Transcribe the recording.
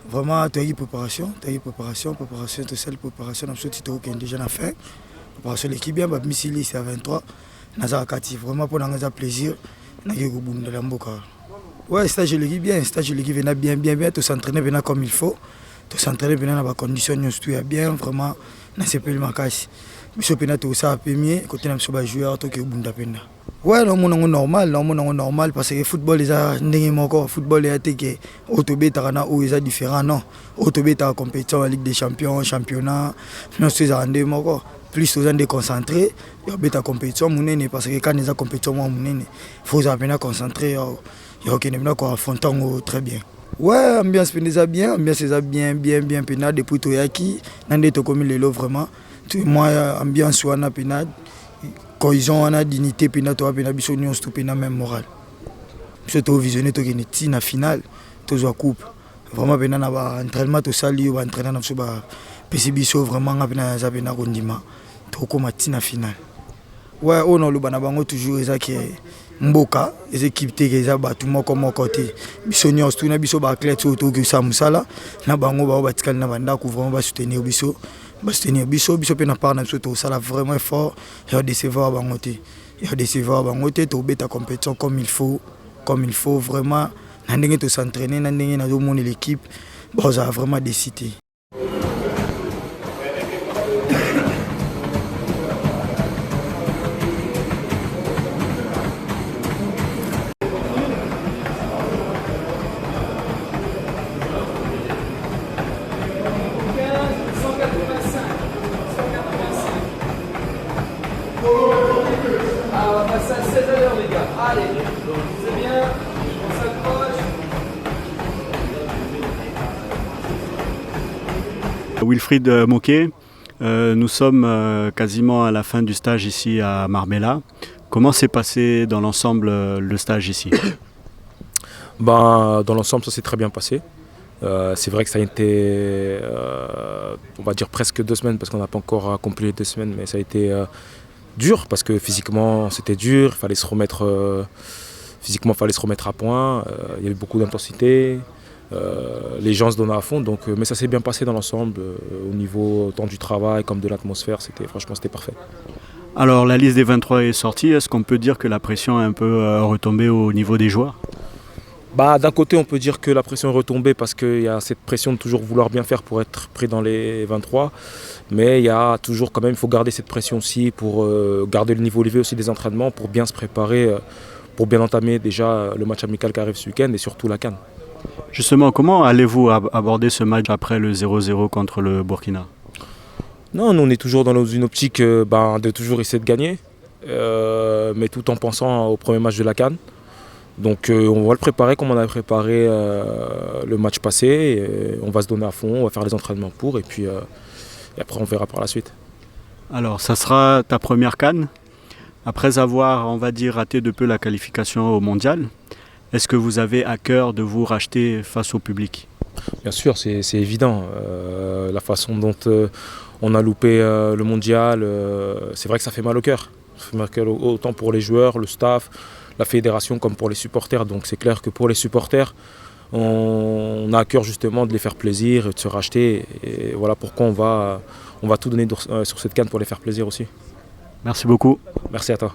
Vraiment, tu as eu préparation, tout seul, préparation, tu as déjà fait. Préparation, l'équipe bien, Missili, c'est à 23. Nazar Kati, vraiment pour nous faire plaisir. Ouais, stage de l'équipe bien, stage de l'équipe venait bien, tout s'entraîner comme il faut. Tout s'entraîner dans les conditions, nous bien, vraiment, dans ces pays, biso pena to ça premier côté na biso ba joueur to ke bunda pena ouais normal parce que football les a ndenge moko football ya teke autobeta na o eza différent non autobeta compétition Ligue des Champions championnat non c'est ça ndenge moko plus aux gens déconcentrés yo beta compétition munene parce que quand les a compétition munene faut ça pena concentrer yo ke na ko affronter très bien. Ouais, ambiance pena bien pena depuis to yaki nande to comme le vraiment. Moi, ambiance wana pena cohésion wana dignité pena to pena biso nyonso to pena même moral. Biso to visionner to kene ti na finale to zo coupe. Vraiment pena na ba entraînement to sali ba entraîner na biso ba pesi biso vraiment nga pena za pena kondima to koma ti na finale. Ouais, on a le bana bango toujours ezaki mboka les équipes te eza batu moko côté biso nyonso to na biso ba athlète to ke sa musala na bango ba batikali na banda ko vraiment ba soutenir biso. Biso pe na part na biso to sala vraiment fort et décevoir bangote to beta compétition comme il faut vraiment na ndenge to s'entraîner na ndenge na zo moni l'équipe ba za vraiment décidé. Ça 16 à l'heure les gars, allez, c'est bien, on s'accroche. Wilfried Moquet, nous sommes quasiment à la fin du stage ici à Marbella. Comment s'est passé dans l'ensemble le stage ici? Dans l'ensemble ça s'est très bien passé. C'est vrai que ça a été, on va dire presque 2 semaines parce qu'on n'a pas encore accompli les 2 semaines, mais ça a été dur parce que physiquement c'était dur, il fallait se remettre à point, il y avait beaucoup d'intensité, les gens se donnaient à fond, donc, mais ça s'est bien passé dans l'ensemble, au niveau tant du travail comme de l'atmosphère, franchement c'était parfait. Alors la liste des 23 est sortie, est-ce qu'on peut dire que la pression est un peu retombée au niveau des joueurs? D'un côté on peut dire que la pression est retombée parce qu'il y a cette pression de toujours vouloir bien faire pour être pris dans les 23, mais il y a toujours quand même, il faut garder cette pression aussi pour garder le niveau élevé aussi des entraînements, pour bien se préparer, pour bien entamer déjà le match amical qui arrive ce week-end et surtout la CAN. Justement, comment allez-vous aborder ce match après le 0-0 contre le Burkina? Non, nous on est toujours dans une optique de toujours essayer de gagner, mais tout en pensant au premier match de la CAN. Donc on va le préparer comme on a préparé le match passé, et on va se donner à fond, on va faire les entraînements pour, et puis et après on verra par la suite. Alors ça sera ta première CAN, après avoir, on va dire, raté de peu la qualification au mondial. Est-ce que vous avez à cœur de vous racheter face au public? Bien sûr, c'est évident. La façon dont on a loupé le mondial, c'est vrai que ça fait mal au cœur. Ça fait mal au cœur autant pour les joueurs, le staff, la fédération comme pour les supporters. Donc c'est clair que pour les supporters, on a à cœur justement de les faire plaisir et de se racheter. Et voilà pourquoi on va tout donner sur cette CAN pour les faire plaisir aussi. Merci beaucoup. Merci à toi.